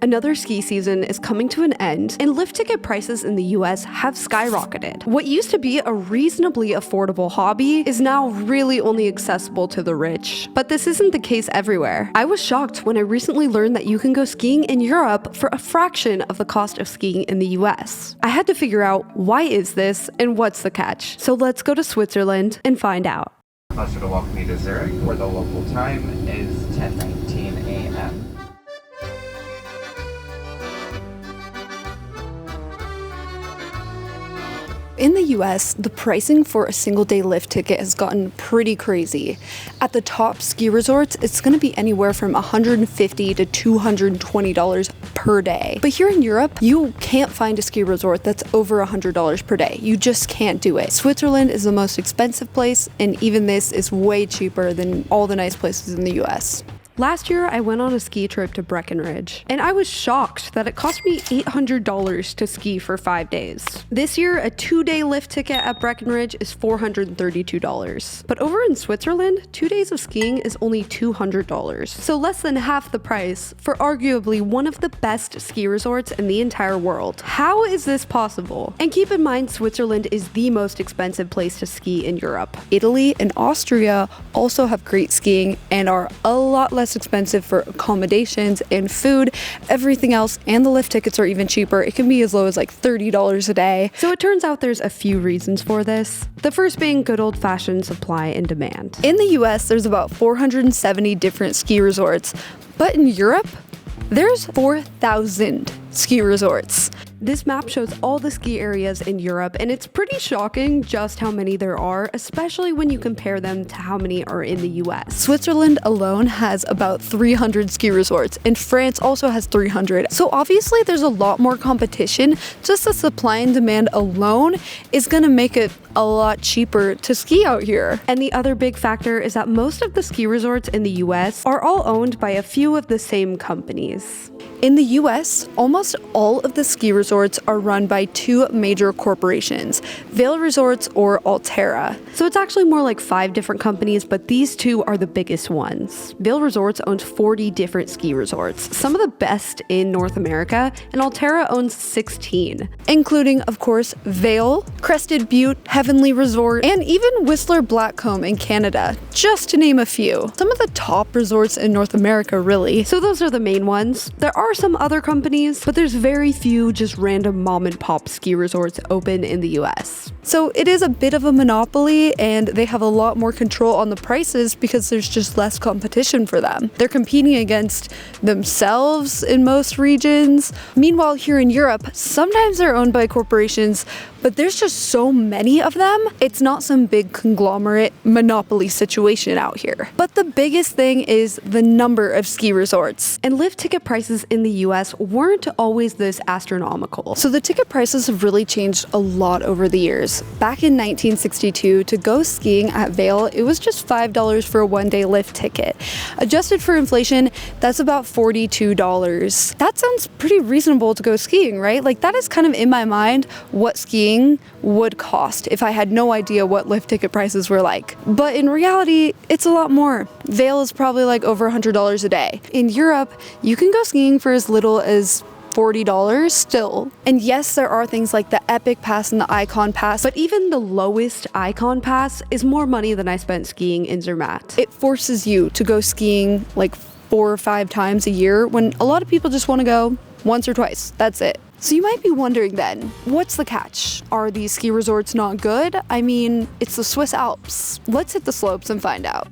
Another ski season is coming to an end, and lift ticket prices in the US have skyrocketed. What used to be a reasonably affordable hobby is now really only accessible to the rich. But this isn't the case everywhere. I was shocked when I recently learned that you can go skiing in Europe for a fraction of the cost of skiing in the US. I had to figure out why is this and what's the catch. So let's go to Switzerland and find out. Pleasure to welcome you to Zurich, where the local time is 10:19 a.m. In the US, the pricing for a single-day lift ticket has gotten pretty crazy. At the top ski resorts, it's going to be anywhere from $150 to $220 per day. But here in Europe, you can't find a ski resort that's over $100 per day. You just can't do it. Switzerland is the most expensive place, and even this is way cheaper than all the nice places in the US. Last year, I went on a ski trip to Breckenridge, and I was shocked that it cost me $800 to ski for 5 days. This year, a 2-day lift ticket at Breckenridge is $432. But over in Switzerland, 2 days of skiing is only $200. So less than half the price for arguably one of the best ski resorts in the entire world. How is this possible? And keep in mind, Switzerland is the most expensive place to ski in Europe. Italy and Austria also have great skiing and are a lot less expensive for accommodations and food. Everything else, and the lift tickets are even cheaper. It can be as low as like $30 a day. So it turns out there's a few reasons for this. The first being good old-fashioned supply and demand. In the US, there's about 470 different ski resorts, but in Europe, there's 4,000 ski resorts. This map shows all the ski areas in Europe, and it's pretty shocking just how many there are, especially when you compare them to how many are in the US. Switzerland alone has about 300 ski resorts, and France also has 300. So obviously there's a lot more competition. Just the supply and demand alone is gonna make it a lot cheaper to ski out here. And the other big factor is that most of the ski resorts in the US are all owned by a few of the same companies. In the US, almost all of the ski resorts are run by two major corporations, Vail Resorts or Alterra. So it's actually more like 5 different companies, but these two are the biggest ones. Vail Resorts owns 40 different ski resorts, some of the best in North America, and Alterra owns 16, including, of course, Vail, Crested Butte, Heavenly Resort, and even Whistler Blackcomb in Canada, just to name a few. Some of the top resorts in North America, really. So those are the main ones. There are some other companies, but there's very few just random mom and pop ski resorts open in the US. So it is a bit of a monopoly, and they have a lot more control on the prices because there's just less competition for them. They're competing against themselves in most regions. Meanwhile, here in Europe, sometimes they're owned by corporations, but there's just so many of them. It's not some big conglomerate monopoly situation out here. But the biggest thing is the number of ski resorts. And lift ticket prices in the US weren't always this astronomical. So the ticket prices have really changed a lot over the years. Back in 1962, to go skiing at Vail, it was just $5 for a 1-day lift ticket. Adjusted for inflation, that's about $42. That sounds pretty reasonable to go skiing, right? Like, that is kind of in my mind what skiing would cost if I had no idea what lift ticket prices were like. But in reality, it's a lot more. Vail is probably like over $100 a day. In Europe, you can go skiing for as little as $40 still. And yes, there are things like the Epic Pass and the Icon Pass, but even the lowest Icon Pass is more money than I spent skiing in Zermatt. It forces you to go skiing like 4 or 5 times a year when a lot of people just want to go once or twice. That's it. So you might be wondering then, what's the catch? Are these ski resorts not good? I mean, it's the Swiss Alps. Let's hit the slopes and find out.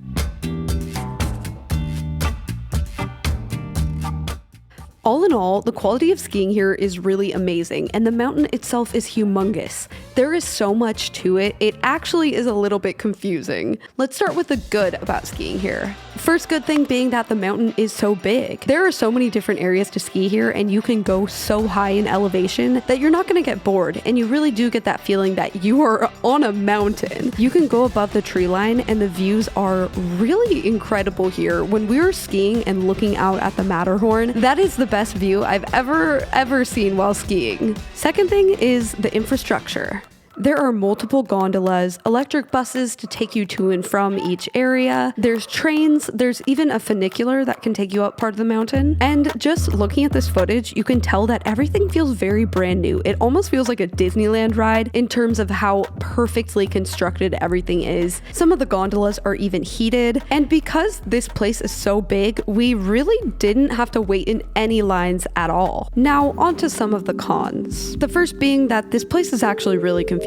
All in all, the quality of skiing here is really amazing, and the mountain itself is humongous. There is so much to it, it actually is a little bit confusing. Let's start with the good about skiing here. First good thing being that the mountain is so big. There are so many different areas to ski here, and you can go so high in elevation that you're not going to get bored, and you really do get that feeling that you are on a mountain. You can go above the tree line, and the views are really incredible here. When we were skiing and looking out at the Matterhorn, that is the best view I've ever seen while skiing. Second thing is the infrastructure. There are multiple gondolas, electric buses to take you to and from each area. There's trains, there's even a funicular that can take you up part of the mountain. And just looking at this footage, you can tell that everything feels very brand new. It almost feels like a Disneyland ride in terms of how perfectly constructed everything is. Some of the gondolas are even heated. And because this place is so big, we really didn't have to wait in any lines at all. Now, on to some of the cons. The first being that this place is actually really confusing.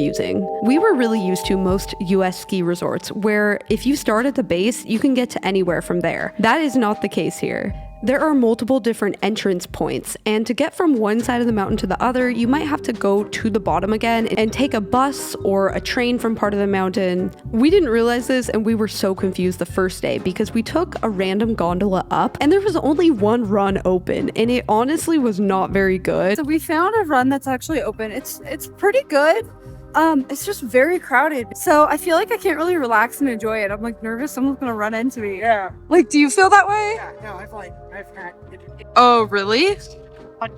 We were really used to most US ski resorts where if you start at the base, you can get to anywhere from there. That is not the case here. There are multiple different entrance points, and to get from one side of the mountain to the other, you might have to go to the bottom again and take a bus or a train from part of the mountain. We didn't realize this, and we were so confused the first day because we took a random gondola up and there was only one run open, and it honestly was not very good. So we found a run that's actually open. It's pretty good. It's just very crowded. So I feel like I can't really relax and enjoy it. I'm like nervous someone's gonna run into me. Yeah. Like, do you feel that way? Yeah, no, I've had Oh, really? 100%.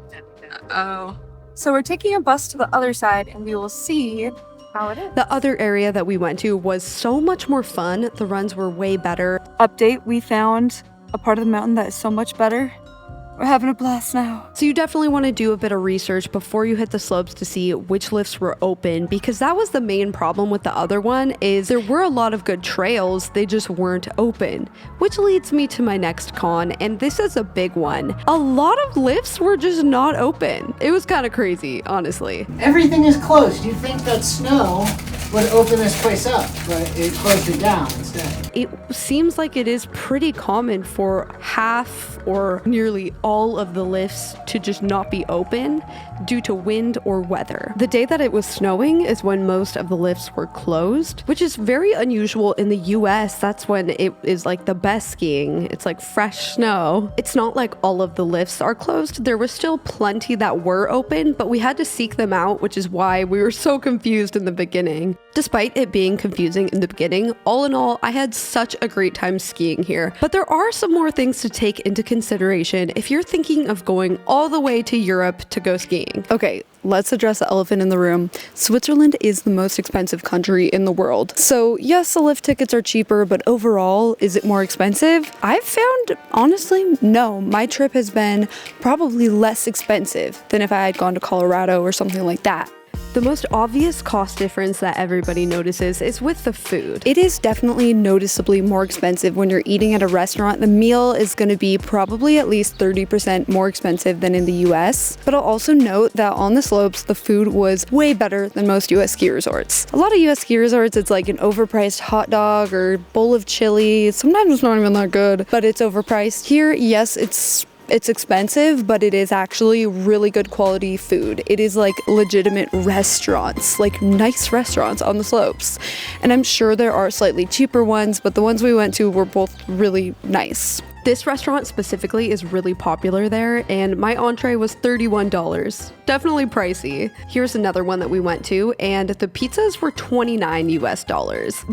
Oh. So we're taking a bus to the other side and we will see how it is. The other area that we went to was so much more fun. The runs were way better. Update, we found a part of the mountain that is so much better. We're having a blast now. So you definitely want to do a bit of research before you hit the slopes to see which lifts were open, because that was the main problem with the other one, is there were a lot of good trails, they just weren't open. Which leads me to my next con, and this is a big one. A lot of lifts were just not open. It was kind of crazy, honestly. Everything is closed. You'd think that snow would open this place up, but it closed it down instead. It seems like it is pretty common for half or nearly all of the lifts to just not be open due to wind or weather. The day that it was snowing is when most of the lifts were closed, which is very unusual in the US. That's when it is like the best skiing. It's like fresh snow. It's not like all of the lifts are closed. There was still plenty that were open, but we had to seek them out, which is why we were so confused in the beginning. Despite it being confusing in the beginning, all in all, I had such a great time skiing here. But there are some more things to take into consideration if you're thinking of going all the way to Europe to go skiing. Okay, let's address the elephant in the room. Switzerland is the most expensive country in the world. So yes, the lift tickets are cheaper, but overall, is it more expensive? I've found, honestly, no. My trip has been probably less expensive than if I had gone to Colorado or something like that. The most obvious cost difference that everybody notices is with the food. It is definitely noticeably more expensive when you're eating at a restaurant. The meal is going to be probably at least 30% more expensive than in the US. But I'll also note that on the slopes, the food was way better than most US ski resorts. A lot of US ski resorts, it's like an overpriced hot dog or bowl of chili. Sometimes it's not even that good, but it's overpriced. Here, yes, it's expensive, but it is actually really good quality food. It is like legitimate restaurants, like nice restaurants on the slopes. And I'm sure there are slightly cheaper ones, but the ones we went to were both really nice. This restaurant specifically is really popular there, and my entree was $31. Definitely pricey. Here's another one that we went to, and the pizzas were $29 US.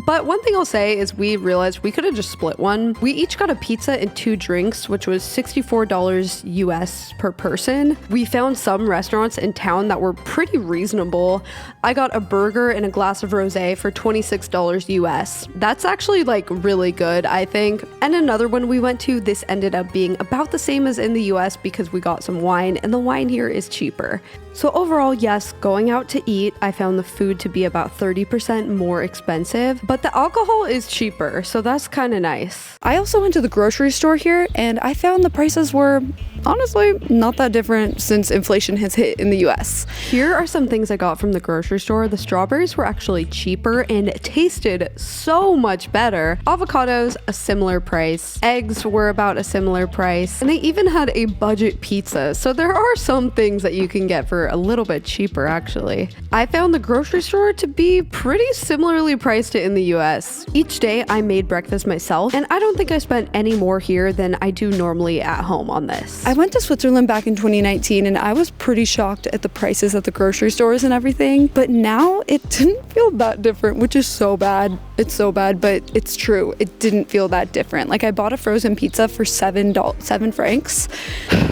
But one thing I'll say is we realized we could have just split one. We each got a pizza and 2 drinks, which was $64 US per person. We found some restaurants in town that were pretty reasonable. I got a burger and a glass of rosé for $26 US. That's actually like really good, I think. And another one we went to, this ended up being about the same as in the US because we got some wine, and the wine here is cheaper. So overall, yes, going out to eat, I found the food to be about 30% more expensive, but the alcohol is cheaper, so that's kind of nice. I also went to the grocery store here, and I found the prices were honestly not that different since inflation has hit in the US. Here are some things I got from the grocery store. The strawberries were actually cheaper and tasted so much better. Avocados, a similar price. Eggs were about a similar price. And they even had a budget pizza, so there are some things that you can get for a little bit cheaper actually. I found the grocery store to be pretty similarly priced to in the US. Each day I made breakfast myself, and I don't think I spent any more here than I do normally at home on this. I went to Switzerland back in 2019 and I was pretty shocked at the prices at the grocery stores and everything, but now it didn't feel that different, which is so bad. It's so bad, but it's true. It didn't feel that different. Like I bought a frozen pizza for $7 francs.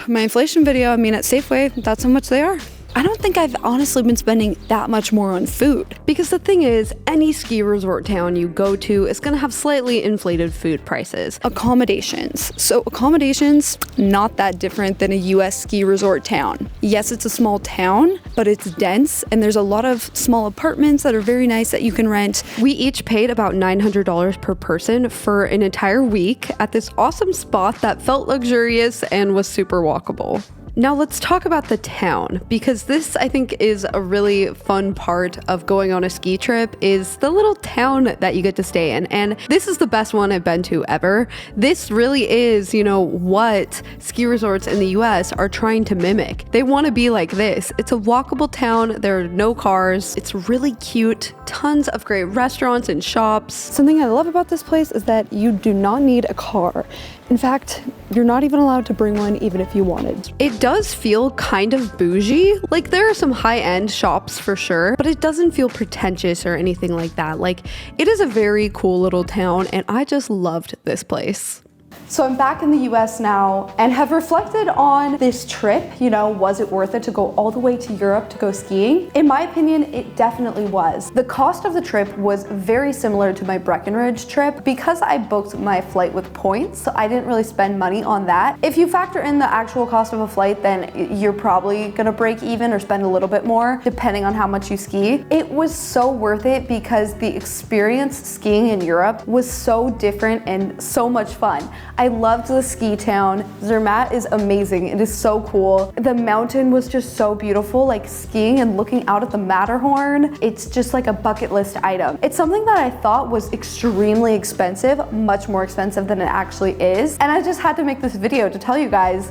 My inflation video, I mean at Safeway, that's how much they are. I don't think I've honestly been spending that much more on food. Because the thing is, any ski resort town you go to is gonna have slightly inflated food prices. Accommodations. So accommodations, not that different than a US ski resort town. Yes, it's a small town, but it's dense and there's a lot of small apartments that are very nice that you can rent. We each paid about $900 per person for an entire week at this awesome spot that felt luxurious and was super walkable. Now let's talk about the town, because this I think is a really fun part of going on a ski trip, is the little town that you get to stay in. And this is the best one I've been to ever. This really is, you know, what ski resorts in the US are trying to mimic. They want to be like this. It's a walkable town, there are no cars, it's really cute, tons of great restaurants and shops. Something I love about this place is that you do not need a car. In fact, you're not even allowed to bring one even if you wanted. It does feel kind of bougie. Like there are some high-end shops for sure, but it doesn't feel pretentious or anything like that. Like it is a very cool little town and I just loved this place. So I'm back in the US now and have reflected on this trip. You know, was it worth it to go all the way to Europe to go skiing? In my opinion, it definitely was. The cost of the trip was very similar to my Breckenridge trip because I booked my flight with points, so I didn't really spend money on that. If you factor in the actual cost of a flight, then you're probably gonna break even or spend a little bit more depending on how much you ski. It was so worth it because the experience skiing in Europe was so different and so much fun. I loved the ski town. Zermatt is amazing. It is so cool. The mountain was just so beautiful, like skiing and looking out at the Matterhorn. It's just like a bucket list item. It's something that I thought was extremely expensive, much more expensive than it actually is. And I just had to make this video to tell you guys,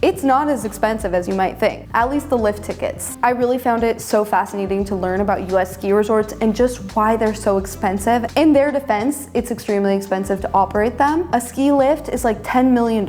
it's not as expensive as you might think, at least the lift tickets. I really found it so fascinating to learn about US ski resorts and just why they're so expensive. In their defense, it's extremely expensive to operate them. A ski lift is like $10 million.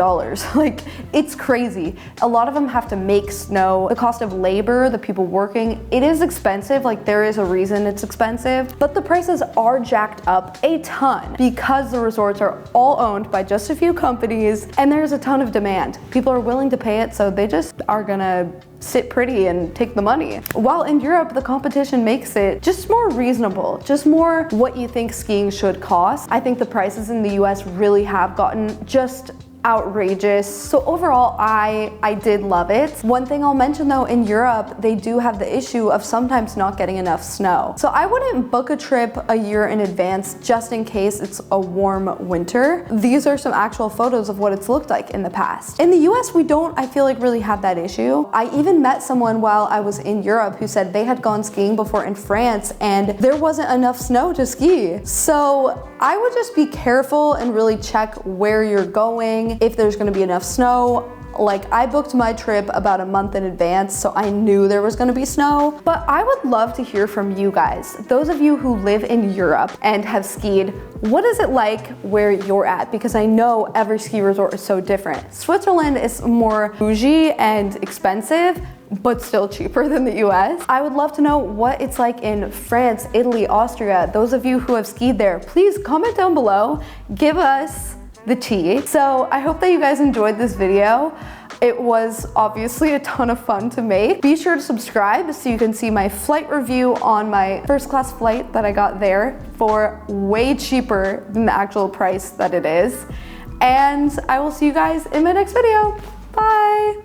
Like, it's crazy. A lot of them have to make snow. The cost of labor, the people working, it is expensive. Like, there is a reason it's expensive, but the prices are jacked up a ton because the resorts are all owned by just a few companies and there's a ton of demand. People are willing to pay it, so they just are gonna sit pretty and take the money. While in Europe, the competition makes it just more reasonable, just more what you think skiing should cost. I think the prices in the US really have gotten just outrageous. So overall, I did love it. One thing I'll mention though, in Europe, they do have the issue of sometimes not getting enough snow. So I wouldn't book a trip a year in advance just in case it's a warm winter. These are some actual photos of what it's looked like in the past. In the US, we don't, I feel like, really have that issue. I even met someone while I was in Europe who said they had gone skiing before in France and there wasn't enough snow to ski. So I would just be careful and really check where you're going, if there's gonna be enough snow. Like, I booked my trip about a month in advance, so I knew there was gonna be snow. But I would love to hear from you guys. Those of you who live in Europe and have skied, what is it like where you're at? Because I know every ski resort is so different. Switzerland is more bougie and expensive, but still cheaper than the US. I would love to know what it's like in France, Italy, Austria. Those of you who have skied there, please comment down below. Give us the tea. So I hope that you guys enjoyed this video. It was obviously a ton of fun to make. Be sure to subscribe so you can see my flight review on my first class flight that I got there for way cheaper than the actual price that it is. And I will see you guys in my next video. Bye.